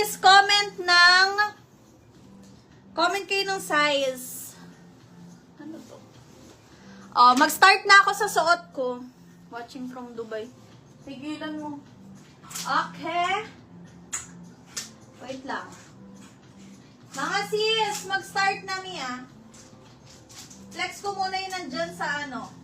sis, comment kayo ng size. Ano to? Oh, mag-start na ako sa suot ko. Watching from Dubai. Tigilan mo. Okay. Wait lang. Mga sis, mag-start na niya. Flex ko muna yung nandyan sa ano.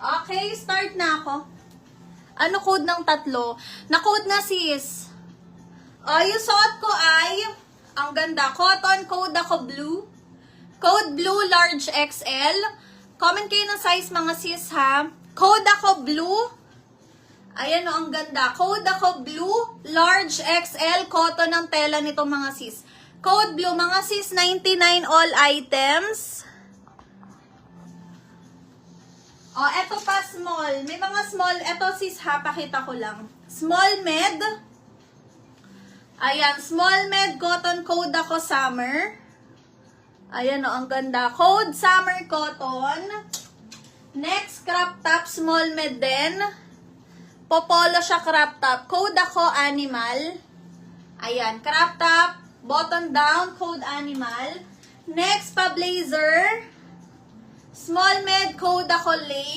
Okay, start na ako. Ano code ng tatlo? Na-code na sis. Yung suot ko ay, ang ganda, cotton, code ako blue. Code blue, large XL. Comment kayo ng size mga sis ha. Code ako blue. Ayan o, ang ganda. Code ako blue, large XL, cotton ang tela nito mga sis. Code blue, mga sis, 99 all items. Oh, eto pa small. May mga small. Eto sis ha, pakita ko lang. Small med. Ayan, small med, cotton, code ako summer. Ayan o, ang ganda. Code summer cotton. Next, crop top, small med din. Popolo siya crop top. Code ako animal. Ayan, crop top, button down, code animal. Next, pa blazer. Small med, code ako lace.